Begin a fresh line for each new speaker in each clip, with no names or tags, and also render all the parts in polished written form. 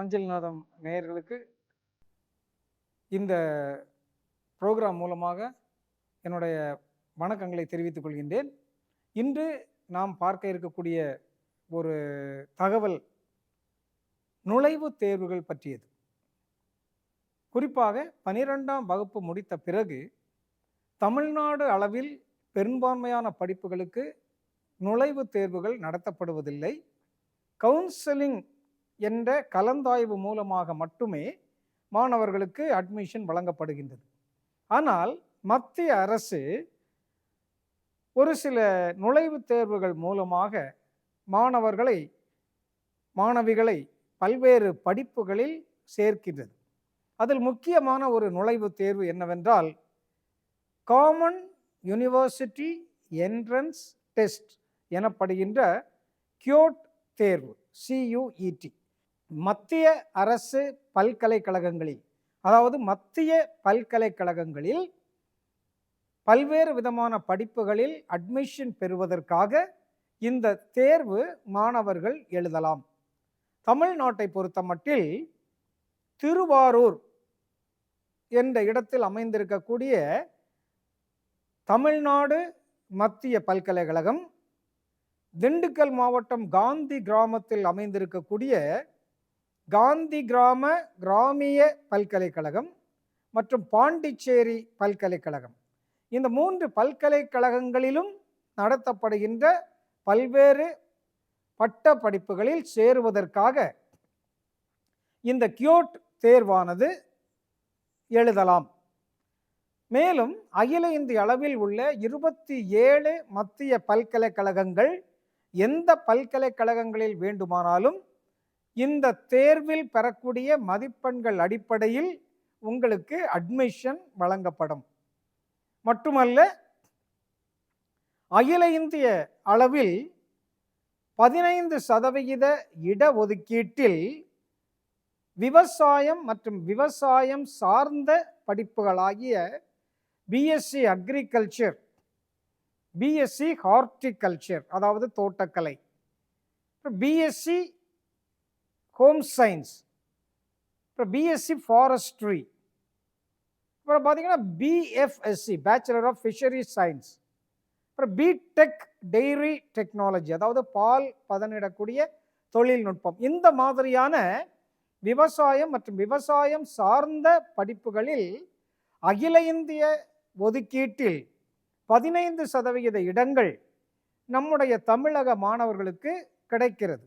நாஞ்சில்நாதம் நேயர்களுக்கு இந்த ப்ரோக்ராம் மூலமாக என்னுடைய வணக்கங்களை தெரிவித்துக் கொள்கின்றேன். இன்று நாம் பார்க்க இருக்கக்கூடிய ஒரு தகவல் நுழைவுத் தேர்வுகள் பற்றியது. குறிப்பாக 12ஆம் வகுப்பு முடித்த பிறகு தமிழ்நாடு அளவில் பெரும்பான்மையான படிப்புகளுக்கு நுழைவுத் தேர்வுகள் நடத்தப்படுவதில்லை. கவுன்சிலிங் என்ற கலந்தாய்வு மூலமாக மட்டுமே மாணவர்களுக்கு அட்மிஷன் வழங்கப்படுகின்றது. ஆனால் மத்திய அரசு ஒரு சில நுழைவுத் தேர்வுகள் மூலமாக மாணவிகளை பல்வேறு படிப்புகளில் சேர்க்கின்றது. அதில் முக்கியமான ஒரு நுழைவுத் தேர்வு என்னவென்றால் காமன் யூனிவர்சிட்டி என்ட்ரன்ஸ் டெஸ்ட் எனப்படுகின்ற கியோட் தேர்வு, CUET. மத்திய அரசு பல்கலைக்கழகங்களில், அதாவது மத்திய பல்கலைக்கழகங்களில் பல்வேறு விதமான படிப்புகளில் அட்மிஷன் பெறுவதற்காக இந்த தேர்வு மாணவர்கள் எழுதலாம். தமிழ்நாட்டை பொறுத்தமட்டில் திருவாரூர் என்ற இடத்தில் அமைந்திருக்கக்கூடிய தமிழ்நாடு மத்திய பல்கலைக்கழகம், திண்டுக்கல் மாவட்டம் காந்தி கிராமத்தில் அமைந்திருக்கக்கூடிய காந்தி கிராமிய பல்கலைக்கழகம் மற்றும் பாண்டிச்சேரி பல்கலைக்கழகம், இந்த 3 பல்கலைக்கழகங்களிலும் நடத்தப்படுகின்ற பல்வேறு பட்ட படிப்புகளில் சேருவதற்காக இந்த கியோட் தேர்வானது எழுதலாம். மேலும் அகில இந்திய அளவில் உள்ள 27 மத்திய பல்கலைக்கழகங்கள், எந்த பல்கலைக்கழகங்களில் வேண்டுமானாலும் இந்த தேர்வில் பெறக்கூடிய மதிப்பெண்கள் அடிப்படையில் உங்களுக்கு அட்மிஷன் வழங்கப்படும். மட்டுமல்ல, அகில இந்திய அளவில் 15% இடஒதுக்கீட்டில் விவசாயம் மற்றும் விவசாயம் சார்ந்த படிப்புகளாகிய BSc அக்ரிகல்ச்சர், BSc ஹார்டிகல்ச்சர் அதாவது தோட்டக்கலை, BSc home science, BSc forestry, அப்புறம் பார்த்தீங்கன்னா BFSc bachelor of fishery science, அப்புறம் BTech டெய்ரி டெக்னாலஜி அதாவது பால் பதனிடக்கூடிய தொழில்நுட்பம். இந்த மாதிரியான விவசாயம் மற்றும் விவசாயம் சார்ந்த படிப்புகளில் அகில இந்திய ஒதுக்கீட்டில் 15% இடங்கள் நம்முடைய தமிழக மாணவர்களுக்கு கிடைக்கிறது.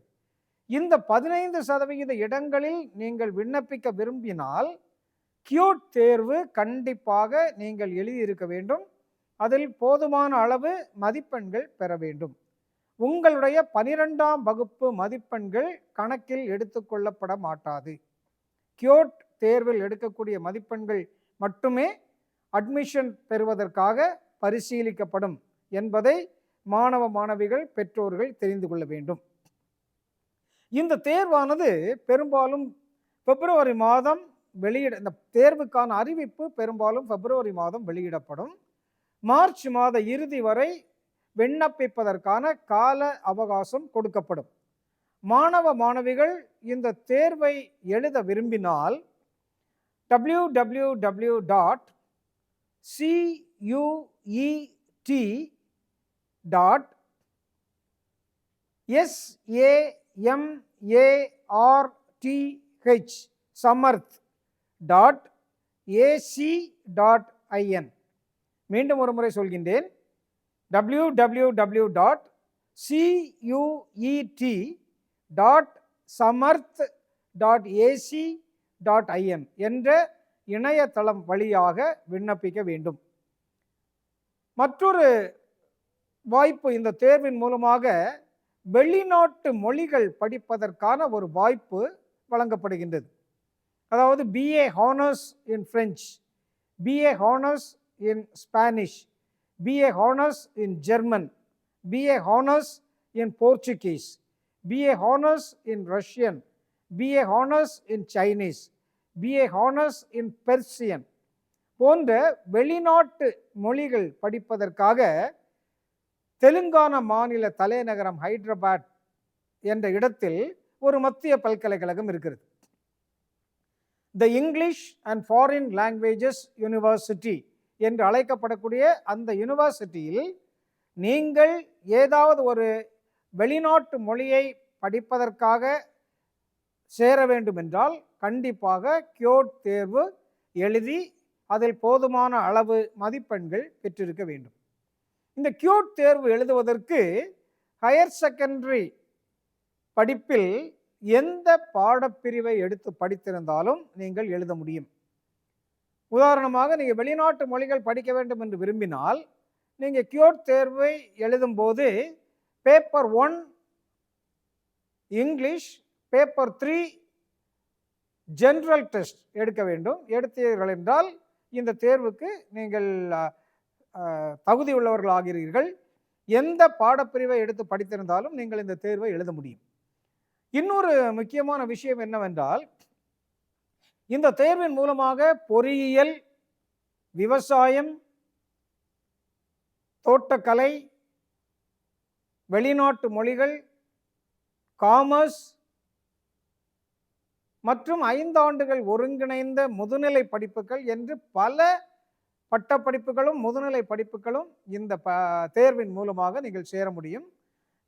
இந்த 15% இடங்களில் நீங்கள் விண்ணப்பிக்க விரும்பினால் கியோட் தேர்வு கண்டிப்பாக நீங்கள் எழுதியிருக்க வேண்டும். அதில் போதுமான அளவு மதிப்பெண்கள் பெற வேண்டும். உங்களுடைய 12ஆம் வகுப்பு மதிப்பெண்கள் கணக்கில் எடுத்துக்கொள்ளப்பட மாட்டாது. கியோட் தேர்வில் எடுக்கக்கூடிய மதிப்பெண்கள் மட்டுமே அட்மிஷன் பெறுவதற்காக பரிசீலிக்கப்படும் என்பதை மாணவ மாணவிகள் பெற்றோர்கள் தெரிந்து கொள்ள வேண்டும். இந்த தேர்வானது பெரும்பாலும் பிப்ரவரி மாதம் இந்த தேர்வுக்கான அறிவிப்பு பெரும்பாலும் பிப்ரவரி மாதம் வெளியிடப்படும். மார்ச் மாத இறுதி வரை விண்ணப்பிப்பதற்கான கால அவகாசம் கொடுக்கப்படும். மாணவ மாணவிகள் இந்த தேர்வை எழுத விரும்பினால் www.samarth.ac.in. மீண்டும் ஒரு முறை சொல்கின்றேன், www.cet.samarth.ac.in என்ற இணையதளம் வழியாக விண்ணப்பிக்க வேண்டும். மற்றொரு வாய்ப்பு, இந்த தேர்வின் மூலமாக வெளிநாட்டு மொழிகள் படிப்பதற்கான ஒரு வாய்ப்பு வழங்கப்படுகின்றது. அதாவது BA honours in French, BA honours in Spanish, BA honours in German, BA honours in Portuguese, BA honours in Russian, BA honours in Chinese, BA honours in Persian போன்ற வெளிநாட்டு மொழிகள் படிப்பதற்காக தெலுங்கானா மாநில தலைநகரம் ஹைதராபாத் என்ற இடத்தில் ஒரு மத்திய பல்கலைக்கழகம் இருக்கிறது. த English and foreign languages university என்று அழைக்கப்படக்கூடிய அந்த யூனிவர்சிட்டியில் நீங்கள் ஏதாவது ஒரு வெளிநாட்டு மொழியை படிப்பதற்காக சேர வேண்டும் என்றால் கண்டிப்பாக கியோட் தேர்வு எழுதி அதில் போதுமான அளவு மதிப்பெண்கள் பெற்றிருக்க வேண்டும். இந்த கியோட் தேர்வு எழுதுவதற்கு ஹையர் செகண்டரி படிப்பில் எந்த பாடப்பிரிவை எடுத்து படித்திருந்தாலும் நீங்கள் எழுத முடியும். உதாரணமாக நீங்கள் வெளிநாட்டு மொழிகள் படிக்க வேண்டும் என்று விரும்பினால் நீங்கள் கியோட் தேர்வை எழுதும்போது paper 1 English, paper 3 general test எடுக்க வேண்டும். எடுத்தீர்கள் என்றால் இந்த தேர்வுக்கு நீங்கள் தகுதி உள்ளவர்கள் ஆகிறீர்கள். எந்த பாடப்பிரிவை எடுத்து படித்திருந்தாலும் நீங்கள் இந்த தேர்வை எழுத முடியும். இன்னொரு முக்கியமான விஷயம் என்னவென்றால், இந்த தேர்வின் மூலமாக பொறியியல், விவசாயம், தோட்டக்கலை, வெளிநாட்டு மொழிகள், காமர்ஸ் மற்றும் 5 ஆண்டுகள் ஒருங்கிணைந்த முதுநிலை படிப்புகள் என்று பல பட்டப்படிப்புகளும் முதுநிலை படிப்புகளும் இந்த தேர்வின் மூலமாக நீங்கள் சேர முடியும்.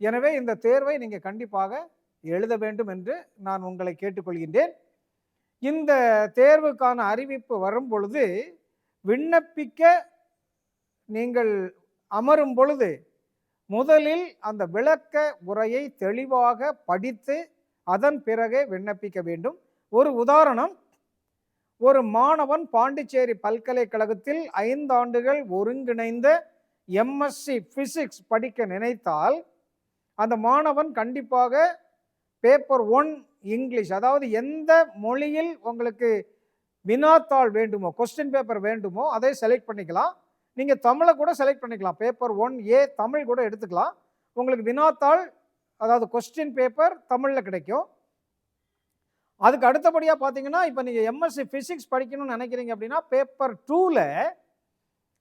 எனவே இந்த தேர்வை நீங்கள் கண்டிப்பாக எழுத வேண்டும் என்று நான் உங்களை கேட்டுக்கொள்கின்றேன். இந்த தேர்வுக்கான அறிவிப்பு வரும் பொழுது விண்ணப்பிக்க நீங்கள் அமரும் பொழுது முதலில் அந்த விளக்க உரையை தெளிவாக படித்து அதன் பிறகே விண்ணப்பிக்க வேண்டும். ஒரு உதாரணம், ஒரு மாணவன் பாண்டிச்சேரி பல்கலைக்கழகத்தில் 5 ஆண்டுகள் ஒருங்கிணைந்த எம்எஸ்சி பிசிக்ஸ் படிக்க நினைத்தால் அந்த மாணவன் கண்டிப்பாக பேப்பர் 1 இங்கிலீஷ், அதாவது எந்த மொழியில் உங்களுக்கு வினாத்தாள் வேண்டுமோ, கொஸ்டின் பேப்பர் வேண்டுமோ அதை செலக்ட் பண்ணிக்கலாம். நீங்கள் தமிழை கூட செலக்ட் பண்ணிக்கலாம். பேப்பர் 1A தமிழ் கூட எடுத்துக்கலாம். உங்களுக்கு வினாத்தாள், அதாவது கொஸ்டின் பேப்பர் தமிழில் கிடைக்கும். அதுக்கு அடுத்தபடியாக பார்த்தீங்கன்னா, இப்போ நீங்கள் எம்எஸ்சி ஃபிசிக்ஸ் படிக்கணும்னு நினைக்கிறீங்க அப்படின்னா பேப்பர் 2ல்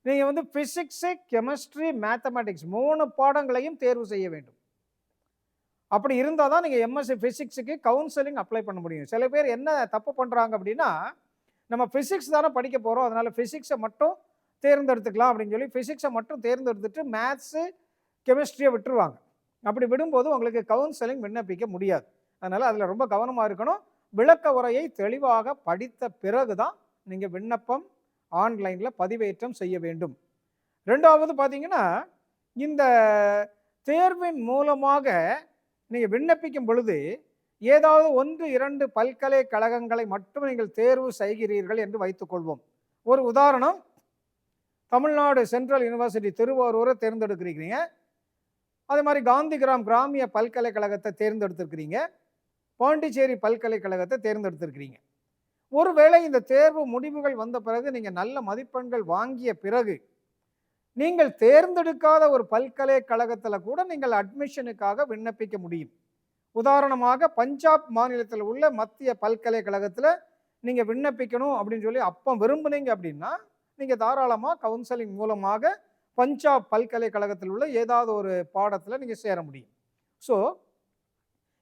நீங்கள் ஃபிசிக்ஸு, கெமிஸ்ட்ரி, மேத்தமேட்டிக்ஸ் 3 பாடங்களையும் தேர்வு செய்ய வேண்டும். அப்படி இருந்தால் தான் நீங்கள் எம்எஸ்சி ஃபிசிக்ஸுக்கு கவுன்சிலிங் அப்ளை பண்ண முடியும். சில பேர் என்ன தப்பு பண்ணுறாங்க அப்படின்னா, நம்ம ஃபிசிக்ஸ் தானே படிக்க போகிறோம், அதனால் ஃபிசிக்ஸை மட்டும் தேர்ந்தெடுத்துக்கலாம் அப்படின்னு சொல்லி ஃபிசிக்ஸை மட்டும் தேர்ந்தெடுத்துட்டு மேத்ஸு, கெமிஸ்ட்ரியை விட்டுருவாங்க. அப்படி விடும்போது உங்களுக்கு கவுன்சிலிங் விண்ணப்பிக்க முடியாது. அதனால் அதில் ரொம்ப கவனமாக இருக்கணும். விளக்க உரையை தெளிவாக படித்த பிறகு தான் நீங்கள் விண்ணப்பம் ஆன்லைனில் பதிவேற்றம் செய்ய வேண்டும். ரெண்டாவது பார்த்தீங்கன்னா, இந்த தேர்வின் மூலமாக நீங்கள் விண்ணப்பிக்கும் பொழுது ஏதாவது 1-2 பல்கலைக்கழகங்களை மட்டும் நீங்கள் தேர்வு செய்கிறீர்கள் என்று வைத்துக்கொள்வோம். ஒரு உதாரணம், தமிழ்நாடு சென்ட்ரல் யூனிவர்சிட்டி திருவாரூரை தேர்ந்தெடுக்கிறீங்க, அதே மாதிரி காந்திகிராம் கிராமிய பல்கலைக்கழகத்தை தேர்ந்தெடுத்திருக்கிறீங்க, பாண்டிச்சேரி பல்கலைக்கழகத்தை தேர்ந்தெடுத்திருக்கிறீங்க. ஒருவேளை இந்த தேர்வு முடிவுகள் வந்த பிறகு நீங்கள் நல்ல மதிப்பெண்கள் வாங்கிய பிறகு நீங்கள் தேர்ந்தெடுக்காத ஒரு பல்கலைக்கழகத்தில் கூட நீங்கள் அட்மிஷனுக்காக விண்ணப்பிக்க முடியும். உதாரணமாக பஞ்சாப் மாநிலத்தில் உள்ள மத்திய பல்கலைக்கழகத்தில் நீங்கள் விண்ணப்பிக்கணும் அப்படின்னு சொல்லி அப்போ விரும்புனீங்க அப்படின்னா நீங்கள் தாராளமாக கவுன்சிலிங் மூலமாக பஞ்சாப் பல்கலைக்கழகத்தில் உள்ள ஏதாவது ஒரு பாடத்தில் நீங்கள் சேர முடியும். ஸோ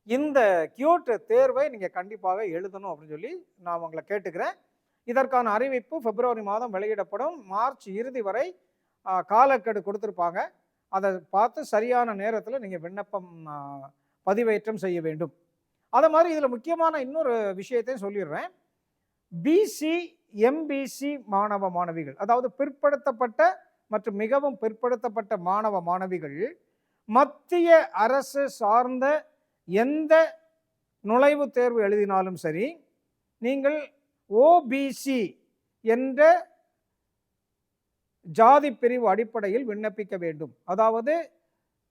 இந்த கியோட் தேர்வை நீங்கள் கண்டிப்பாக எழுதணும் அப்படின்னு சொல்லி நான் உங்களை கேட்டுக்கிறேன். இதற்கான அறிவிப்பு பிப்ரவரி மாதம் வெளியிடப்படும். மார்ச் இறுதி வரை காலக்கெடு கொடுத்துருப்பாங்க. அதை பார்த்து சரியான நேரத்தில் நீங்கள் விண்ணப்பம் பதிவேற்றம் செய்ய வேண்டும். அதை மாதிரி இதில் முக்கியமான இன்னொரு விஷயத்தையும் சொல்லிடுறேன். பிசி, எம்பிசி மாணவ மாணவிகள், அதாவது பிற்படுத்தப்பட்ட மற்றும் மிகவும் பிற்படுத்தப்பட்ட மாணவ மாணவிகள் மத்திய அரசு சார்ந்த எந்த நுழைவுத் தேர்வு எழுதினாலும் சரி, நீங்கள் ஓபிசி என்ற ஜாதி பிரிவு அடிப்படையில் விண்ணப்பிக்க வேண்டும். அதாவது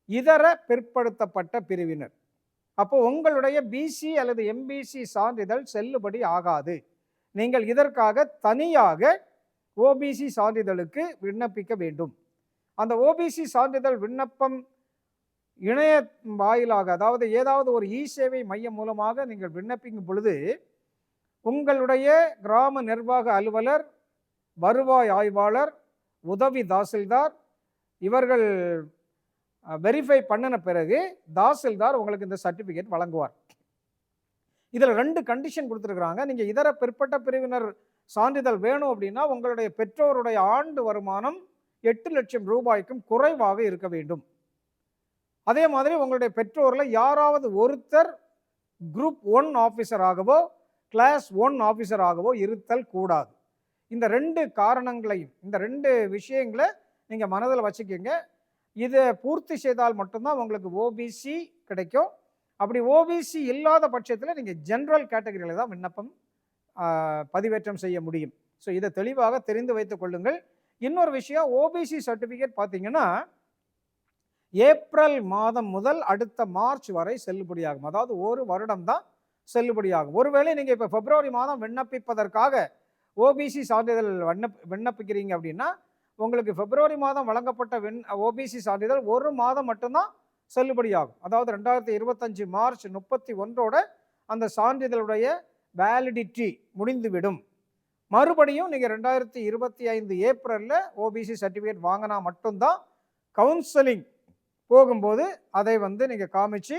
இதர பிற்படுத்தப்பட்ட பிரிவினர். அப்போ உங்களுடைய பிசி அல்லது எம்பிசி சான்றிதழ் செல்லுபடி ஆகாது. நீங்கள் இதற்காக தனியாக ஓபிசி சான்றிதழுக்கு விண்ணப்பிக்க வேண்டும். அந்த ஓபிசி சான்றிதழ் விண்ணப்பம் இணைய வாயிலாக, அதாவது ஏதாவது ஒரு இ-சேவை மையம் மூலமாக நீங்கள் விண்ணப்பிக்கும் பொழுது உங்களுடைய கிராம நிர்வாக அலுவலர், வருவாய் ஆய்வாளர், உதவி தாசில்தார் இவர்கள் வெரிஃபை பண்ணின பிறகு தாசில்தார் உங்களுக்கு இந்த சர்டிஃபிகேட் வழங்குவார். இதில் 2 கண்டிஷன் கொடுத்துருக்குறாங்க. நீங்கள் இதர பிற்பட்ட பிரிவினர் சான்றிதழ் வேணும் அப்படின்னா உங்களுடைய பெற்றோருடைய ஆண்டு வருமானம் 8 லட்சம் ரூபாய்க்கும் குறைவாக இருக்க வேண்டும். அதே மாதிரி உங்களுடைய பெற்றோரில் யாராவது ஒருத்தர் குரூப் 1 ஆஃபீஸராகவோ கிளாஸ் 1 ஆஃபீஸராகவோ இருத்தல் கூடாது. இந்த 2 காரணங்களையும், இந்த 2 விஷயங்களை நீங்கள் மனதில் வச்சுக்கோங்க. இதை பூர்த்தி செய்தால் மட்டும்தான் உங்களுக்கு ஓபிசி கிடைக்கும். அப்படி ஓபிசி இல்லாத பட்சத்தில் நீங்கள் ஜென்ரல் கேட்டகரியில் தான் விண்ணப்பம் பதிவேற்றம் செய்ய முடியும். ஸோ இதை தெளிவாக தெரிந்து வைத்துக் கொள்ளுங்கள். இன்னொரு விஷயம், ஓபிசி சர்டிஃபிகேட் பார்த்தீங்கன்னா ஏப்ரல் மாதம் முதல் அடுத்த மார்ச் வரை செல்லுபடியாகும். அதாவது ஒரு வருடம் தான் செல்லுபடியாகும். ஒருவேளை நீங்கள் இப்போ பிப்ரவரி மாதம் விண்ணப்பிப்பதற்காக ஓபிசி சான்றிதழ் விண்ணப்பிக்கிறீங்க அப்படின்னா உங்களுக்கு பிப்ரவரி மாதம் வழங்கப்பட்ட ஓபிசி சான்றிதழ் ஒரு மாதம் மட்டும்தான் செல்லுபடியாகும். அதாவது 2025 மார்ச் 31 அந்த சான்றிதழுடைய வேலிடிட்டி முடிந்துவிடும். மறுபடியும் நீங்கள் 2025 ஏப்ரலில் ஓபிசி சர்டிஃபிகேட் வாங்கினா மட்டும்தான் கவுன்சிலிங் போகும்போது அதை நீங்கள் காமிச்சு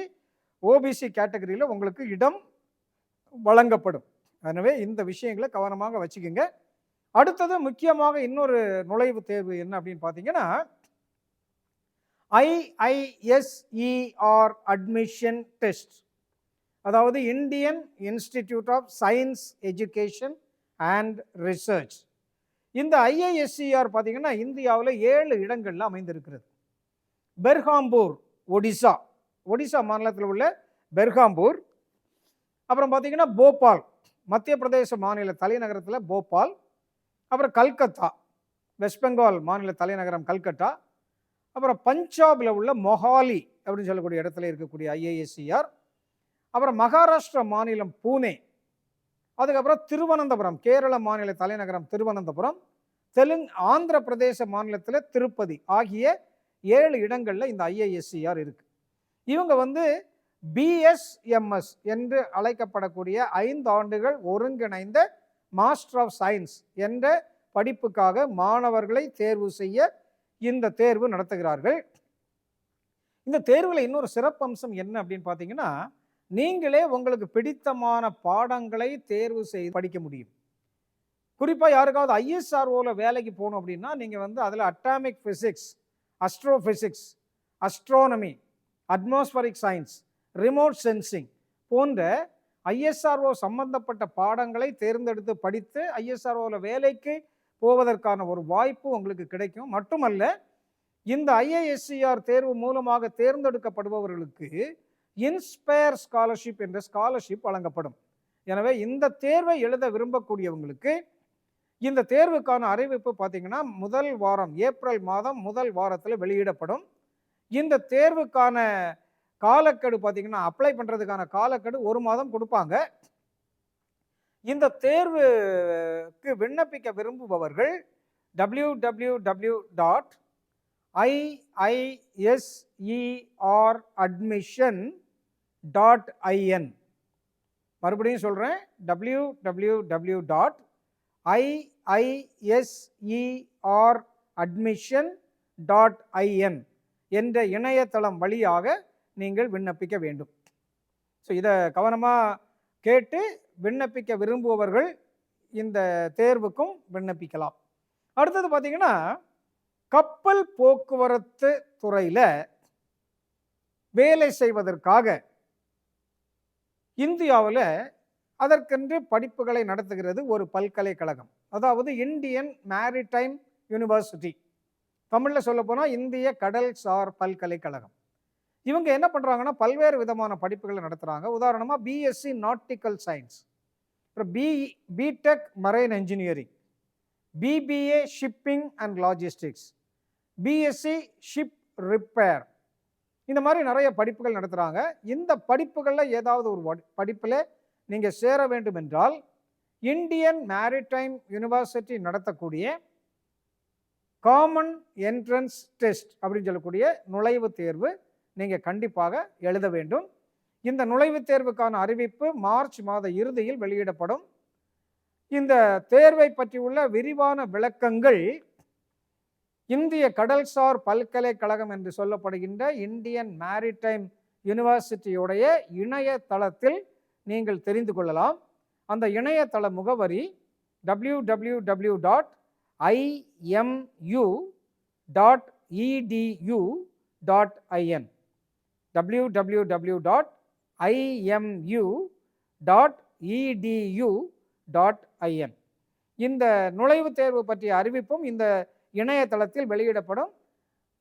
ஓபிசி கேட்டகரியில் உங்களுக்கு இடம் வழங்கப்படும். எனவே இந்த விஷயங்களை கவனமாக வச்சுக்கோங்க. அடுத்தது முக்கியமாக இன்னொரு நுழைவுத் தேர்வு என்ன அப்படின்னு பார்த்தீங்கன்னா IISER அட்மிஷன் டெஸ்ட். அதாவது Indian institute of science education and research. இந்த IISER பார்த்தீங்கன்னா இந்தியாவில் 7 இடங்களில் அமைந்திருக்கிறது. பெர்ஹாம்பூர் ஒடிசா மாநிலத்தில் உள்ள பெர்ஹாம்பூர். அப்புறம் பார்த்தீங்கன்னா போபால், மத்திய பிரதேச மாநில தலைநகரத்தில் போபால். அப்புறம் கல்கத்தா, வெஸ்ட் பெங்கால் மாநில தலைநகரம் கல்கத்தா. அப்புறம் பஞ்சாபில் உள்ள மொஹாலி அப்படின்னு சொல்லக்கூடிய இடத்துல இருக்கக்கூடிய IISER. அப்புறம் மகாராஷ்டிரா மாநிலம் பூனே. அதுக்கப்புறம் திருவனந்தபுரம், கேரள மாநில தலைநகரம் திருவனந்தபுரம். ஆந்திர பிரதேச மாநிலத்தில் திருப்பதி ஆகிய 7 இடங்களில் இந்த IISER இருக்கு. இவங்க BSMS என்று அழைக்கப்படக்கூடிய 5 ஆண்டுகள் ஒருங்கிணைந்த மாஸ்டர் ஆஃப் சயின்ஸ் என்ற படிப்புக்காக மாணவர்களை தேர்வு செய்ய இந்த தேர்வு நடத்துகிறார்கள். இந்த தேர்வில் இன்னொரு சிறப்பம்சம் என்ன அப்படின்னு பார்த்தீங்கன்னா நீங்களே உங்களுக்கு பிடித்தமான பாடங்களை தேர்வு செய்து படிக்க முடியும். குறிப்பாக யாருக்காவது ISROவில் வேலைக்கு போகணும் அப்படின்னா நீங்கள் அதில் atomic physics, astrophysics, astronomy, atmospheric science, remote sensing போன்ற ISRO சம்பந்தப்பட்ட பாடங்களை தேர்ந்தெடுத்து படித்து ISROவில் வேலைக்கு போவதற்கான ஒரு வாய்ப்பு உங்களுக்கு கிடைக்கும். மட்டுமல்ல, இந்த IISER தேர்வு மூலமாக தேர்ந்தெடுக்கப்படுபவர்களுக்கு இன்ஸ்பயர் ஸ்காலர்ஷிப் என்ற ஸ்காலர்ஷிப் வழங்கப்படும். எனவே இந்த தேர்வை எழுத விரும்பக்கூடியவங்களுக்கு இந்த தேர்வுக்கான அறிவிப்பு பார்த்தீங்கன்னா முதல் வாரம், ஏப்ரல் மாதம் முதல் வாரத்தில் வெளியிடப்படும். இந்த தேர்வுக்கான காலக்கெடு பார்த்தீங்கன்னா அப்ளை பண்ணுறதுக்கான காலக்கெடு 1 மாதம் கொடுப்பாங்க. இந்த தேர்வுக்கு விண்ணப்பிக்க விரும்புபவர்கள் www.IISERadmission.in. மறுபடியும் சொல்கிறேன், www.IISERadmission.in என்ற இணையதளம் வழியாக நீங்கள் விண்ணப்பிக்க வேண்டும். ஸோ இதை கவனமாக கேட்டு விண்ணப்பிக்க விரும்புபவர்கள் இந்த தேர்வுக்கும் விண்ணப்பிக்கலாம். அடுத்தது பார்த்தீங்கன்னா கப்பல் போக்குவரத்து துறையில் வேலை செய்வதற்காக இந்தியாவில் அதற்கென்று படிப்புகளை நடத்துகிறது ஒரு பல்கலைக்கழகம். அதாவது இந்தியன் மேரிடைம் யூனிவர்சிட்டி, தமிழில் சொல்ல போனால் இந்திய கடல்சார் பல்கலைக்கழகம். இவங்க என்ன பண்ணுறாங்கன்னா பல்வேறு விதமான படிப்புகளை நடத்துகிறாங்க. உதாரணமாக BSc நாட்டிக்கல் சயின்ஸ், அப்புறம் BTech marine engineering, BBA shipping and logistics, BSc ship repair, இந்த மாதிரி நிறைய படிப்புகள் நடத்துகிறாங்க. இந்த படிப்புகளில் ஏதாவது ஒரு படிப்பில் நீங்கள் சேர வேண்டும் என்றால் இந்தியன் மேரிடைம் யூனிவர்சிட்டி நடத்தக்கூடிய காமன் என்ட்ரன்ஸ் டெஸ்ட் அப்படின்னு சொல்லக்கூடிய நுழைவுத் தேர்வு நீங்கள் கண்டிப்பாக எழுத வேண்டும். இந்த நுழைவுத் தேர்வுக்கான அறிவிப்பு மார்ச் மாத இறுதியில் வெளியிடப்படும். இந்த தேர்வை பற்றியுள்ள விரிவான விளக்கங்கள் இந்திய கடல்சார் பல்கலைக்கழகம் என்று சொல்லப்படுகின்ற இந்தியன் மேரிடைம் யூனிவர்சிட்டியுடைய இணையதளத்தில் நீங்கள் தெரிந்து கொள்ளலாம். அந்த இணையதள முகவரி www.imu.edu.in www.imu.edu.in. இந்த நுழைவுத் தேர்வு பற்றிய அறிவிப்பும் இந்த இணையதளத்தில் வெளியிடப்படும்.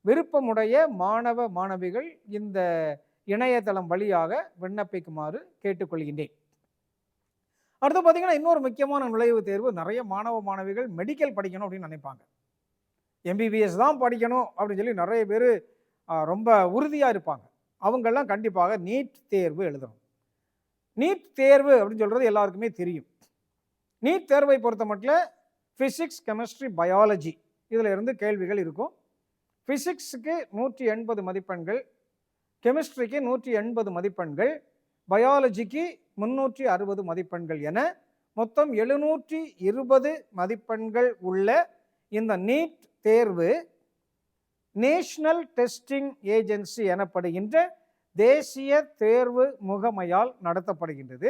விருப்பமுடைய மாணவ மாணவிகள் இந்த இணையதளம் வழியாக விண்ணப்பிக்குமாறு கேட்டுக்கொள்கின்றேன். அடுத்து பார்த்தீங்கன்னா, இன்னொரு முக்கியமான நுழைவுத் தேர்வு. நிறைய மாணவ மாணவிகள் மெடிக்கல் படிக்கணும் அப்படின்னு நினைப்பாங்க. எம்பிபிஎஸ் தான் படிக்கணும் அப்படின்னு சொல்லி நிறைய பேர் ரொம்ப உறுதியாக இருப்பாங்க. அவங்கெல்லாம் கண்டிப்பாக நீட் தேர்வு எழுதணும். நீட் தேர்வு அப்படின்னு சொல்கிறது எல்லாருக்குமே தெரியும். நீட் தேர்வை பொறுத்த மட்டும் ஃபிசிக்ஸ், கெமிஸ்ட்ரி, பயாலஜி இதில் இருந்து கேள்விகள் இருக்கும். ஃபிசிக்ஸுக்கு 180 மதிப்பெண்கள், கெமிஸ்ட்ரிக்கு 180 மதிப்பெண்கள், பயாலஜிக்கு 360 மதிப்பெண்கள் என மொத்தம் 720 மதிப்பெண்கள் உள்ள இந்த நீட் தேர்வு நேஷனல் டெஸ்டிங் ஏஜென்சி எனப்படுகின்ற தேசிய தேர்வு முகமையால் நடத்தப்படுகின்றது.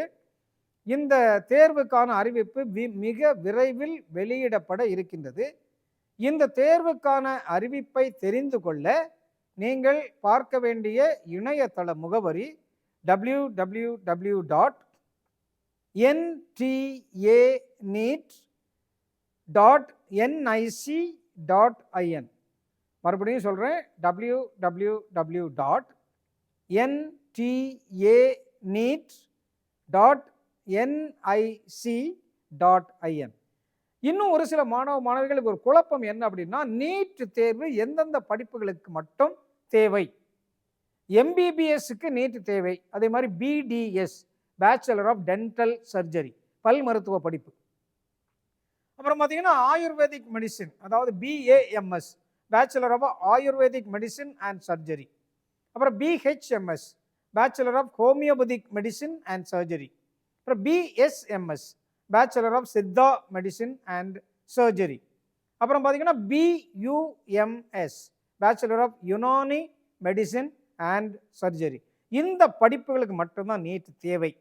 இந்த தேர்வுக்கான அறிவிப்பு மிக விரைவில் வெளியிடப்பட இருக்கின்றது. இந்த தேர்வுக்கான அறிவிப்பை தெரிந்து கொள்ள நீங்கள் பார்க்க வேண்டிய இணையதள முகவரி www.ntAneet.nic.in. மறுபடியும் சொல்கிறேன், www.ntAneet.nic.in. இன்னும் ஒரு சில மாணவ மாணவிகளுக்கு ஒரு குழப்பம் என்ன அப்படின்னா, நீட் தேர்வு எந்தெந்த படிப்புகளுக்கு மட்டும் தேவை? எம்பிபிஎஸ்க்கு நீட் தேவை. அதே மாதிரி BDS, bachelor of dental surgery, பல் மருத்துவ படிப்பு. அப்புறம் பார்த்தீங்கன்னா ஆயுர்வேதிக் மெடிசின், அதாவது BAMS, bachelor of ayurvedic medicine and surgery. அப்புறம் BHMS, bachelor of homeopathic medicine and surgery. அப்புறம் BSMS, bachelor of Siddha medicine and surgery. அப்புறம் பார்த்தீங்கன்னா BUMS, bachelor of Unani medicine and surgery. இந்த படிப்புகளுக்கு மட்டும்தான் நீட் தேவை.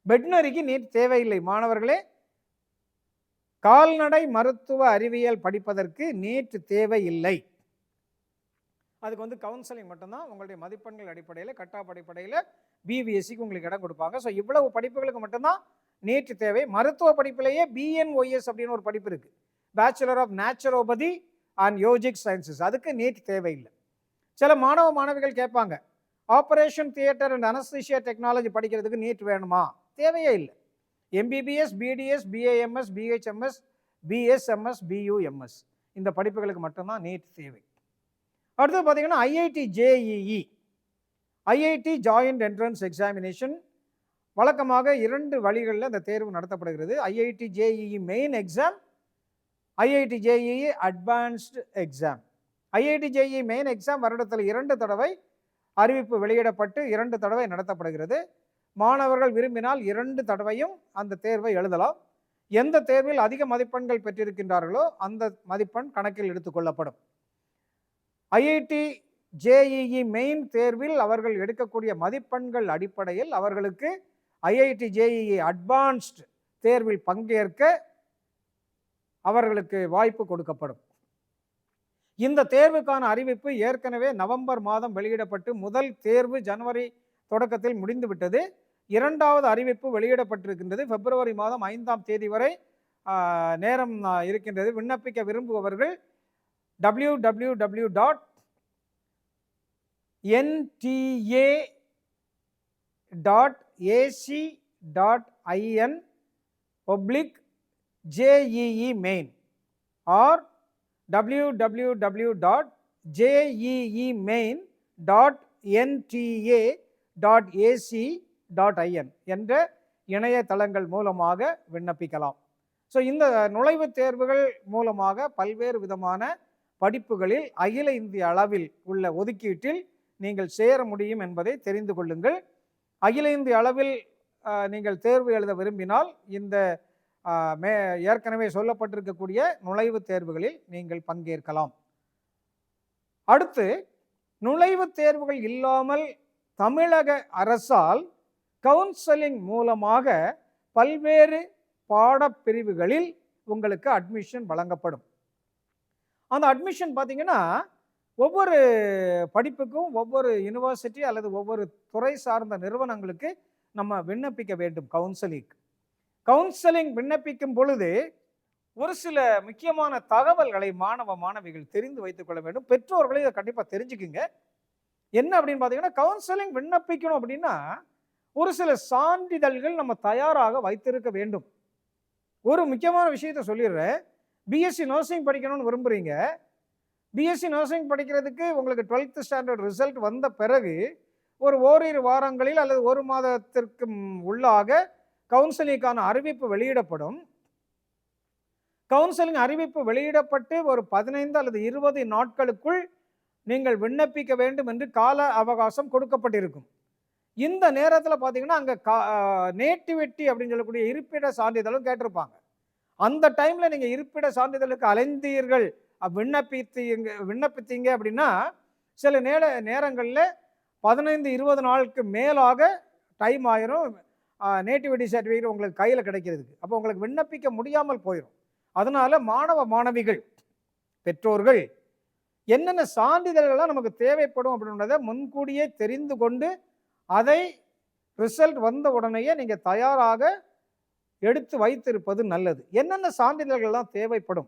வெட்னரிக்கு நீட் தேவையில்லை மாணவர்களே. கால்நடை மருத்துவ அறிவியல் படிப்பதற்கு நீட் தேவையில்லை. அதுக்கு கவுன்சிலிங் மட்டும்தான். உங்களுடைய மதிப்பெண்கள் அடிப்படையில், கட்டாப் அடிப்படையில் பிபிஎஸ்சிக்கு உங்களுக்கு இடம் கொடுப்பாங்க. ஸோ இவ்வளவு படிப்புகளுக்கு மட்டும்தான் நீட் தேவை. மருத்துவ படிப்பிலேயே பிஎன்ஒஎஸ் அப்படின்னு ஒரு படிப்பு இருக்குது, bachelor of naturopathy and yogic sciences. அதுக்கு நீட் தேவையில்லை. சில மாணவ மாணவிகள் கேட்பாங்க, operation theatre and anaesthesia technology படிக்கிறதுக்கு நீட் வேணுமா? தேவையே இல்லை. MBBS, BDS, BAMS, BHMS, BSMS, BUMS இந்த படிப்புகளுக்கு மட்டும்தான் நீட் தேவை. அடுத்து பார்த்தீங்கன்னா IIT JEE, IIT joint entrance examination. வழக்கமாக 2 வழிகளில் இந்த தேர்வு நடத்தப்படுகிறது. IIT JEE main exam, IIT JEE advanced exam. IIT JEE main exam வருடத்தில் 2 தடவை அறிவிப்பு வெளியிடப்பட்டு 2 தடவை நடத்தப்படுகிறது. மாணவர்கள் விரும்பினால் 2 தடவையும் அந்த தேர்வை எழுதலாம். எந்த தேர்வில் அதிக மதிப்பெண்கள் பெற்றிருக்கின்றார்களோ அந்த மதிப்பெண் கணக்கில் எடுத்துக்கொள்ளப்படும். ஐஐடி ஜேஇஇ மெயின் தேர்வில் அவர்கள் எடுக்கக்கூடிய மதிப்பெண்கள் அடிப்படையில் அவர்களுக்கு ஐஐடி ஜேஇஇ அட்வான்ஸ்டு தேர்வில் பங்கேற்க அவர்களுக்கு வாய்ப்பு கொடுக்கப்படும். இந்த தேர்வுக்கான அறிவிப்பு ஏற்கனவே நவம்பர் மாதம் வெளியிடப்பட்டு முதல் தேர்வு ஜனவரி தொடக்கத்தில் முடிந்துவிட்டது. 2வது அறிவிப்பு வெளியிடப்பட்டிருக்கின்றது. பிப்ரவரி மாதம் 5ஆம் தேதி வரை நேரம் இருக்கின்றது. விண்ணப்பிக்க விரும்புபவர்கள் www.nta.ac.in/JEE main or www.jeemain.nta.ac.in என்ற இணையதளங்கள் மூலமாக விண்ணப்பிக்கலாம். ஸோ இந்த நுழைவுத் தேர்வுகள் மூலமாக பல்வேறு விதமான படிப்புகளில் அகில இந்திய அளவில் உள்ள ஒதுக்கீட்டில் நீங்கள் சேர முடியும் என்பதை தெரிந்து கொள்ளுங்கள். அகில இந்திய அளவில் நீங்கள் தேர்வு எழுத விரும்பினால் இந்த ஏற்கனவே சொல்லப்பட்டிருக்கக்கூடிய நுழைவுத் தேர்வுகளில் நீங்கள் பங்கேற்கலாம். அடுத்து, நுழைவுத் தேர்வுகள் இல்லாமல் தமிழக அரசால் கவுன்சலிங் மூலமாக பல்வேறு பாடப்பிரிவுகளில் உங்களுக்கு அட்மிஷன் வழங்கப்படும். அந்த அட்மிஷன் பார்த்தீங்கன்னா ஒவ்வொரு படிப்புக்கும் ஒவ்வொரு யூனிவர்சிட்டி அல்லது ஒவ்வொரு துறை சார்ந்த நிறுவனங்களுக்கு நம்ம விண்ணப்பிக்க வேண்டும். கவுன்சலிங் விண்ணப்பிக்கும் பொழுது ஒரு சில முக்கியமான தகவல்களை மாணவ மாணவிகள் தெரிந்து வைத்துக் கொள்ள வேண்டும். பெற்றோர்களே இதை கண்டிப்பாக தெரிஞ்சுக்குங்க. என்ன அப்படின்னு பார்த்தீங்கன்னா, கவுன்சலிங் விண்ணப்பிக்கணும் அப்படின்னா ஒரு சில சான்றிதழ்கள் நம்ம தயாராக வைத்திருக்க வேண்டும். ஒரு முக்கியமான விஷயத்தை சொல்லிடுறேன். பிஎஸ்சி நர்சிங் படிக்கணும்னு விரும்புகிறீங்க. பிஎஸ்சி நர்சிங் படிக்கிறதுக்கு உங்களுக்கு 12th ஸ்டாண்டர்ட் ரிசல்ட் வந்த பிறகு ஒரு ஓரிரு வாரங்களில் அல்லது ஒரு மாதத்திற்கு உள்ளாக கவுன்சிலிங்கான அறிவிப்பு வெளியிடப்படும். கவுன்சிலிங் அறிவிப்பு வெளியிடப்பட்டு ஒரு 15 அல்லது 20 நாட்களுக்குள் நீங்கள் விண்ணப்பிக்க வேண்டும் என்று கால அவகாசம் கொடுக்கப்பட்டிருக்கும். இந்த நேரத்தில் பார்த்தீங்கன்னா அங்கே நேட்டிவிட்டி அப்படின்னு சொல்லக்கூடிய இருப்பிட சான்றிதழும் கேட்டிருப்பாங்க. அந்த டைமில் நீங்கள் இருப்பிட சான்றிதழுக்கு அலைந்தீர்கள், விண்ணப்பித்தீங்க அப்படின்னா சில நேரங்களில் 15-20 நாளுக்கு மேலாக டைம் ஆயிரும் நேட்டிவிட்டி சர்டிஃபிகேட் உங்களுக்கு கையில் கிடைக்கிறதுக்கு. அப்போ உங்களுக்கு விண்ணப்பிக்க முடியாமல் போயிடும். அதனால மாணவ மாணவிகள், பெற்றோர்கள் என்னென்ன சான்றிதழ்கள்லாம் நமக்கு தேவைப்படும் அப்படின்றத முன்கூடியே தெரிந்து கொண்டு அதை ரிசல்ட் வந்த உடனேயே நீங்கள் தயாராக எடுத்து வைத்திருப்பது நல்லது. என்னென்ன சான்றிதழ்கள்லாம் தேவைப்படும்?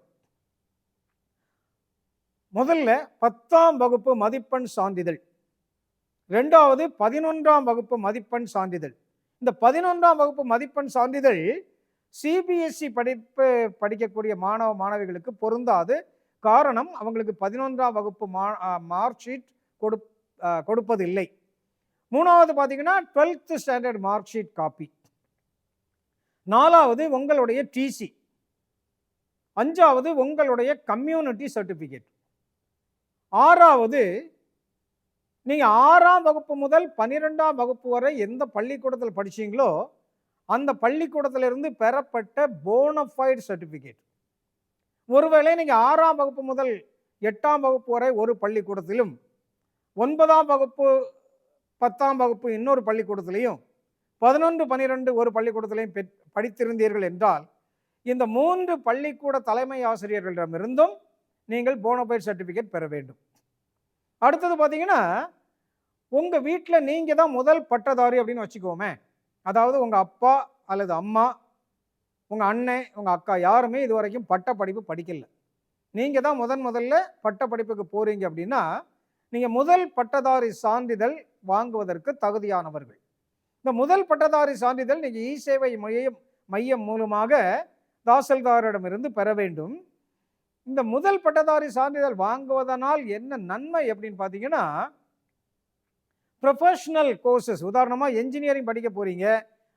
முதல்ல 10ஆம் வகுப்பு மதிப்பெண் சான்றிதழ், 2வது 11ஆம் வகுப்பு மதிப்பெண் சான்றிதழ். இந்த 11ஆம் வகுப்பு மதிப்பெண் சான்றிதழ் சிபிஎஸ்சி படிக்கக்கூடிய மாணவ மாணவிகளுக்கு பொருந்தாது. காரணம், அவங்களுக்கு 11ஆம் வகுப்பு மார்க் ஷீட் கொடுப்பதில்லை. 3வது பார்த்தீங்கன்னா 12th standard mark sheet copy. 4வது உங்களுடைய டிசி. 5வது உங்களுடைய கம்யூனிட்டி சர்டிஃபிகேட். 6வது நீங்கள் 6ஆம் வகுப்பு முதல் 12ஆம் வகுப்பு வரை எந்த பள்ளிக்கூடத்தில் படிச்சீங்களோ அந்த பள்ளிக்கூடத்திலிருந்து பெறப்பட்ட போனஃபைட் சர்டிஃபிகேட். ஒருவேளை நீங்கள் 6ஆம் வகுப்பு முதல் 8ஆம் வகுப்பு வரை ஒரு பள்ளிக்கூடத்திலும், 9ஆம் வகுப்பு 10ஆம் வகுப்பு இன்னொரு பள்ளிக்கூடத்திலையும், 11, 12 ஒரு பள்ளிக்கூடத்திலையும் படித்திருந்தீர்கள் என்றால் இந்த 3 பள்ளிக்கூட தலைமை ஆசிரியர்களிடமிருந்தும் நீங்கள் போனஃபைட் சர்டிஃபிகேட் பெற வேண்டும். அடுத்தது பார்த்தீங்கன்னா, உங்கள் வீட்டில் நீங்கள் தான் முதல் பட்டதாரி அப்படின்னு வச்சுக்கோமே. அதாவது உங்கள் அப்பா அல்லது அம்மா, உங்கள் அண்ணன், உங்கள் அக்கா யாருமே இது வரைக்கும் பட்ட படிப்பு படிக்கல. நீங்கள் தான் முதல்ல பட்ட படிப்புக்கு போகிறீங்க அப்படின்னா நீங்கள் முதல் பட்டதாரி சான்றிதழ் வாங்குவதற்கு தகுதியானவர்கள். இந்த முதல் பட்டதாரி சான்றிதழ் நீங்கள் இ-சேவை மையம் மூலமாக தாசில்தாரிடமிருந்து பெற வேண்டும். இந்த முதல் பட்டதாரி சான்றிதழ் வாங்குவதனால் என்ன நன்மை அப்படின்னு பார்த்தீங்கன்னா, ப்ரொஃபஷனல் கோர்சஸ், உதாரணமாக என்ஜினியரிங் படிக்க போகிறீங்க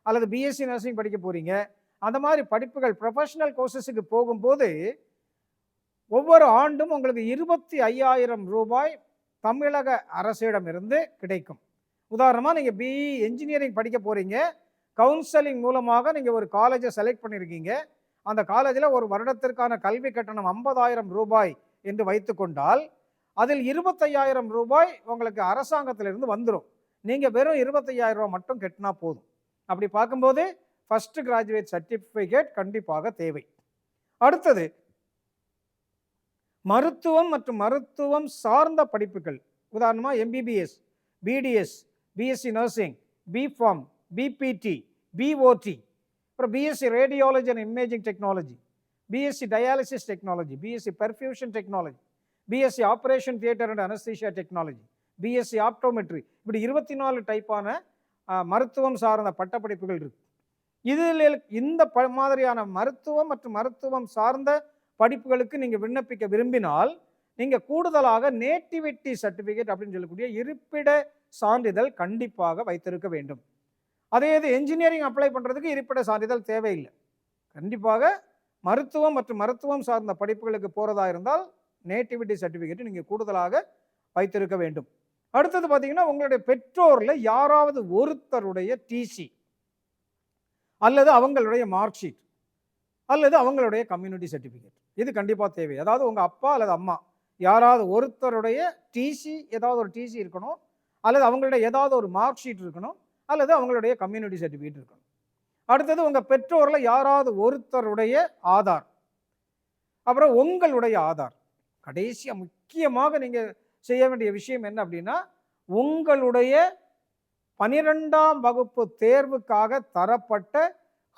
அல்லது பிஎஸ்சி நர்சிங் படிக்க போகிறீங்க, அந்த மாதிரி படிப்புகள் ப்ரொஃபஷனல் கோர்சஸுக்கு போகும்போது ஒவ்வொரு ஆண்டும் உங்களுக்கு 25,000 ரூபாய் தமிழக அரசிடமிருந்து கிடைக்கும். உதாரணமாக நீங்கள் பிஇ என்ஜினியரிங் படிக்க போகிறீங்க, கவுன்சலிங் மூலமாக நீங்கள் ஒரு காலேஜை செலக்ட் பண்ணியிருக்கீங்க. அந்த காலேஜில் ஒரு வருடத்திற்கான கல்வி கட்டணம் 50,000 ரூபாய் என்று வைத்துக்கொண்டால் அதில் 25,000 ரூபாய் உங்களுக்கு அரசாங்கத்திலிருந்து வந்துடும். நீங்கள் வெறும் 25,000 ரூபாய் மட்டும் கட்டினா போதும். அப்படி பார்க்கும்போது ஃபர்ஸ்ட் கிராஜுவேட் சர்டிஃபிகேட் கண்டிப்பாக தேவை. அடுத்தது மருத்துவம் மற்றும் மருத்துவம் சார்ந்த படிப்புகள். உதாரணமாக MBBS, BDS, BSc nursing, BPharm, BPT, BOT, அப்புறம் BSc radiology and imaging technology, BSc dialysis technology, BSc perfusion technology, BSc operation theatre and anaesthesia technology, BSc optometry, இப்படி 24 டைப்பான மருத்துவம் சார்ந்த பட்டப்படிப்புகள் இருக்கு. இதில் இந்த மாதிரியான மருத்துவம் மற்றும் மருத்துவம் சார்ந்த படிப்புகளுக்கு நீங்கள் விண்ணப்பிக்க விரும்பினால் நீங்கள் கூடுதலாக நேட்டிவிட்டி சர்டிஃபிகேட் அப்படின்னு சொல்லக்கூடிய இருப்பிட சான்றிதழ் கண்டிப்பாக வைத்திருக்க வேண்டும். அதே இது என்ஜினியரிங் அப்ளை பண்ணுறதுக்கு இருப்பிட சான்றிதழ் தேவையில்லை. கண்டிப்பாக மருத்துவம் மற்றும் மருத்துவம் சார்ந்த படிப்புகளுக்கு போகிறதா இருந்தால் நேட்டிவிட்டி சர்டிஃபிகேட் நீங்கள் கூடுதலாக வைத்திருக்க வேண்டும். அடுத்தது பார்த்தீங்கன்னா, உங்களுடைய பெற்றோரில் யாராவது ஒருத்தருடைய டிசி அல்லது அவங்களுடைய மார்க் ஷீட் அல்லது அவங்களுடைய கம்யூனிட்டி சர்டிஃபிகேட் இது கண்டிப்பாக தேவை. அதாவது உங்கள் அப்பா அல்லது அம்மா யாராவது ஒருத்தருடைய டிசி, ஏதாவது ஒரு டிசி இருக்கணும், அல்லது அவங்களுடைய ஏதாவது ஒரு மார்க் ஷீட் இருக்கணும், அல்லது அவங்களுடைய கம்யூனிட்டி சர்டிஃபிகேட் இருக்கணும். அடுத்தது உங்கள் பெற்றோரில் யாராவது ஒருத்தருடைய ஆதார், அப்புறம் உங்களுடைய ஆதார். கடைசியாக முக்கியமாக நீங்கள் செய்ய வேண்டிய விஷயம் என்ன அப்படின்னா, உங்களுடைய 12ஆம் வகுப்பு தேர்வுக்காக தரப்பட்ட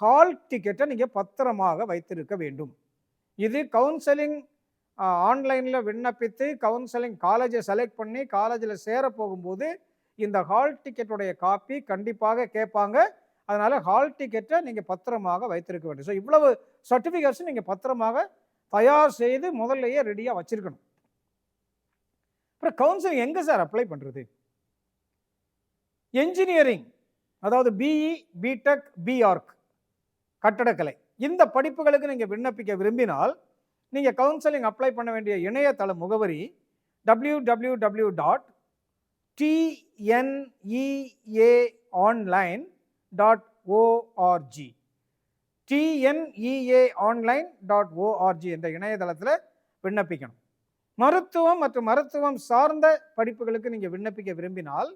ஹால் டிக்கெட்டை நீங்கள் பத்திரமாக வைத்திருக்க வேண்டும். இது கவுன்சிலிங் ஆன்லைனில் விண்ணப்பித்து கவுன்சிலிங் காலேஜை செலக்ட் பண்ணி காலேஜில் சேர போகும்போது இந்த ஹால் டிக்கெட்டுடைய காப்பி கண்டிப்பாக கேட்பாங்க. அதனால் ஹால் டிக்கெட்டை நீங்கள் பத்திரமாக வைத்திருக்க வேண்டும். ஸோ இவ்வளவு சர்டிஃபிகேட்ஸும் நீங்கள் பத்திரமாக தயார் செய்து முதல்லையே ரெடியாக வச்சுருக்கணும். அப்புறம் கவுன்சிலிங் எங்கே சார் அப்ளை பண்ணுறது? என்ஜினியரிங், அதாவது பிஇ, பிடெக், பிஆர்க், கட்டடக்கலை, இந்த படிப்புகளுக்கு நீங்கள் விண்ணப்பிக்க விரும்பினால் நீங்கள் கவுன்சிலிங் அப்ளை பண்ண வேண்டிய இணையதள முகவரி www.tneaonline.org. tneaonline.org என்ற இணையதளத்தில் விண்ணப்பிக்கணும். மருத்துவம் மற்றும் மருத்துவம் சார்ந்த படிப்புகளுக்கு நீங்கள் விண்ணப்பிக்க விரும்பினால்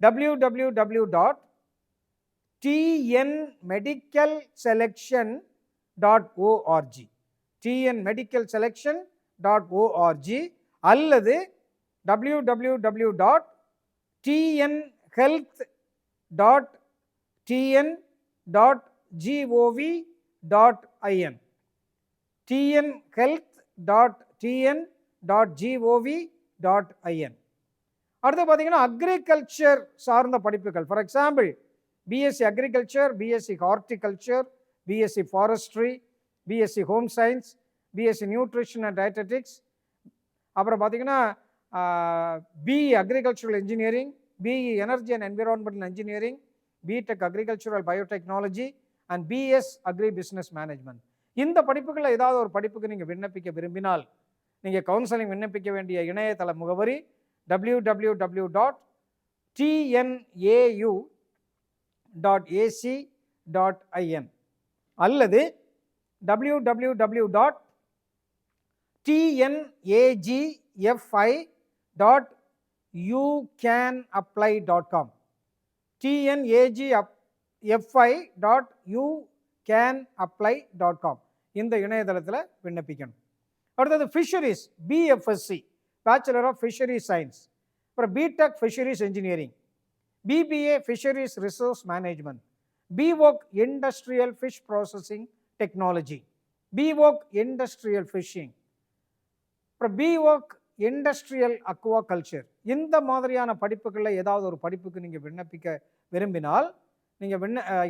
www.tnmedicalselection.org tnmedicalselection.org அல்லது www.tnhealth.tn.gov.in tnhealth.tn.gov.in. அடுத்து பார்த்தீங்கன்னா அக்ரிகல்ச்சர் சார்ந்த படிப்புகள். For example BSc agriculture, BSc horticulture, BSc forestry, BSc home science, BSc nutrition and dietetics, அப்புறம் பார்த்தீங்கன்னா BE agricultural engineering, BE energy and environmental engineering, BTech agricultural biotechnology and BS agri business management. இந்த படிப்புகளில் ஏதாவது ஒரு படிப்புக்கு நீங்கள் விண்ணப்பிக்க விரும்பினால் நீங்கள் கவுன்சிலிங் விண்ணப்பிக்க வேண்டிய இணையதள முகவரி www.tnau.ac.in அல்லது www.tnagfi.youcanapply.com tnagfi.youcanapply.com இந்த இணையதளத்தில் விண்ணப்பிக்கணும். அடுத்தது fisheries, BFSc bachelor of fishery science, அப்புறம் BTech fisheries engineering, BBA fisheries resource management, BVoc industrial fish processing technology, BVoc industrial fishing, அப்புறம் பிவோக் இண்டஸ்ட்ரியல் அக்வா கல்ச்சர். இந்த மாதிரியான படிப்புகளில் ஏதாவது ஒரு படிப்புக்கு நீங்கள் விண்ணப்பிக்க விரும்பினால் நீங்கள்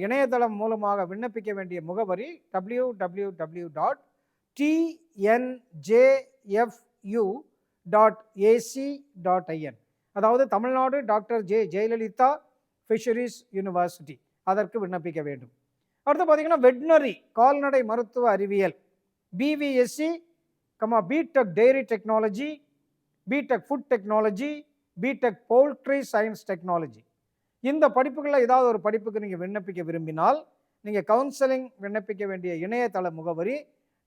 இணையதளம் மூலமாக விண்ணப்பிக்க வேண்டிய முகவரி www.tnjfu.ac.in அதாவது Tamil Nadu doctor Jayalalithaa fisheries university, அதற்கு விண்ணப்பிக்க வேண்டும். அடுத்து பார்த்தீங்கன்னா வெட்னரி கால்நடை மருத்துவ அறிவியல், BVSc, BTech dairy technology, BTech food technology, BTech poultry science technology. இந்த படிப்புகளில் ஏதாவது ஒரு படிப்புக்கு நீங்கள் விண்ணப்பிக்க விரும்பினால் நீங்கள் கவுன்சிலிங் விண்ணப்பிக்க வேண்டிய இணையதள முகவரி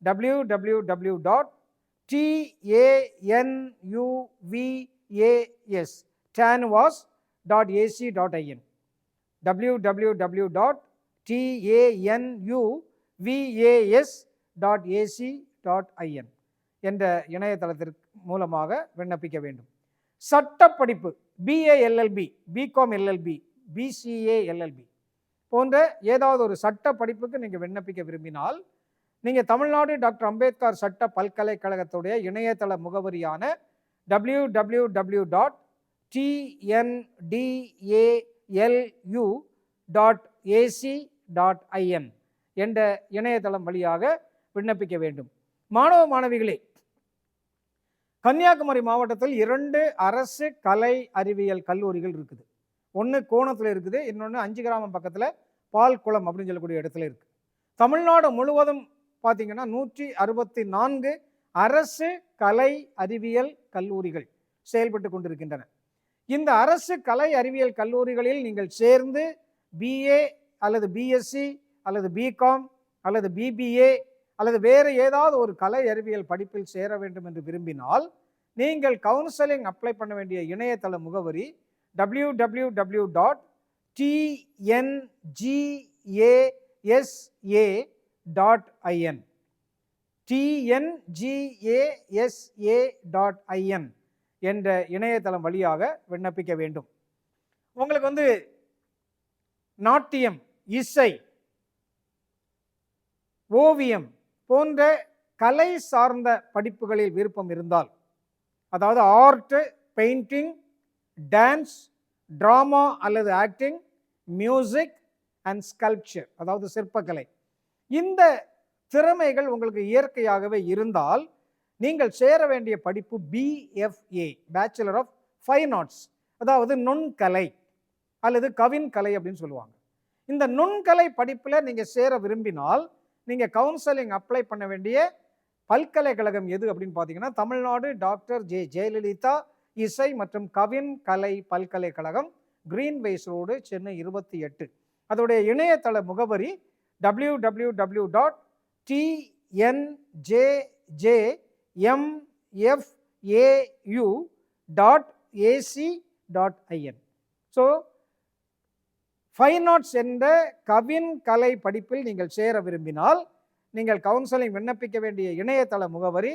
www.tanuvas.ac.in www.tanuvas.ac.in என்ற இணையதளத்திற்கு மூலமாக விண்ணப்பிக்க வேண்டும். சட்டப்படிப்பு BA LLB, BCom LLB, BCA LLB போன்ற ஏதாவது ஒரு சட்ட படிப்புக்கு நீங்கள் விண்ணப்பிக்க விரும்பினால் நீங்கள் தமிழ்நாடு டாக்டர் அம்பேத்கர் சட்ட பல்கலைக்கழகத்துடைய இணையதள முகவரியான www.tndalu.ac.in என்ற இணையதளம் வழியாக விண்ணப்பிக்க வேண்டும். மாணவ மாணவிகளே, கன்னியாகுமரி மாவட்டத்தில் 2 அரசு கலை அறிவியல் கல்லூரிகள் இருக்குது. ஒன்று கோணத்தில் இருக்குது, இன்னொன்று 5 கிராமம் பக்கத்தில் பால்குளம் அப்படின்னு சொல்லக்கூடிய இடத்துல இருக்குது. தமிழ்நாடு முழுவதும் பார்த்தீங்கன்னா 164 அரசு கலை அறிவியல் கல்லூரிகள் செயல்பட்டு கொண்டிருக்கின்றன. இந்த அரசு கலை அறிவியல் கல்லூரிகளில் நீங்கள் சேர்ந்து பிஏ அல்லது பிஎஸ்சி அல்லது பிகாம் அல்லது பிபிஏ அல்லது வேறு ஏதாவது ஒரு கலை அறிவியல் படிப்பில் சேர வேண்டும் என்று விரும்பினால் நீங்கள் கவுன்சிலிங் அப்ளை பண்ண வேண்டிய இணையதள முகவரி www.tnau.ac.in tngasa.in tngasa.in என்ற இணையதளம் வழியாக விண்ணப்பிக்க வேண்டும். உங்களுக்கு வந்து நாட்டியம், இசை, ஓவியம் போன்ற கலை சார்ந்த படிப்புகளில் விருப்பம் இருந்தால், அதாவது ஆர்ட், பெயிண்டிங், டான்ஸ், டிராமா அல்லது ஆக்டிங், மியூசிக் அண்ட் ஸ்கல்ப்சர், அதாவது சிற்பக்கலை, இந்த திறமைகள் உங்களுக்கு இயற்கையாகவே இருந்தால் நீங்கள் சேர வேண்டிய படிப்பு BFA, bachelor of fine arts, அதாவது நுண்கலை அல்லது கவின் கலை அப்படின்னு சொல்லுவாங்க. இந்த நுண்கலை படிப்பில் நீங்கள் சேர விரும்பினால் நீங்கள் கவுன்சிலிங் அப்ளை பண்ண வேண்டிய பல்கலைக்கழகம் எது அப்படின்னு பார்த்தீங்கன்னா, தமிழ்நாடு டாக்டர் ஜெயலலிதா இசை மற்றும் கவின் கலை பல்கலைக்கழகம், கிரீன்வேஸ் ரோடு, சென்னை 28. அதோடைய இணையதள முகவரி www.tnjmfau.ac.in. ஸோ ஃபைன் ஆர்ட்ஸ் என்ற கவின் கலை படிப்பில் நீங்கள் சேர விரும்பினால் நீங்கள் கவுன்சிலிங் விண்ணப்பிக்க வேண்டிய இணையதள முகவரி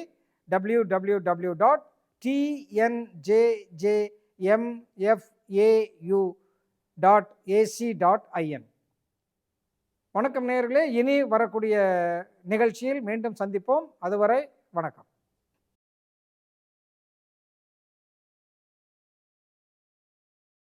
www.tnjmfau.ac.in. வணக்கம் நேயர்களே, இனி வரக்கூடிய நிகழ்ச்சியில் மீண்டும் சந்திப்போம். அதுவரை வணக்கம்.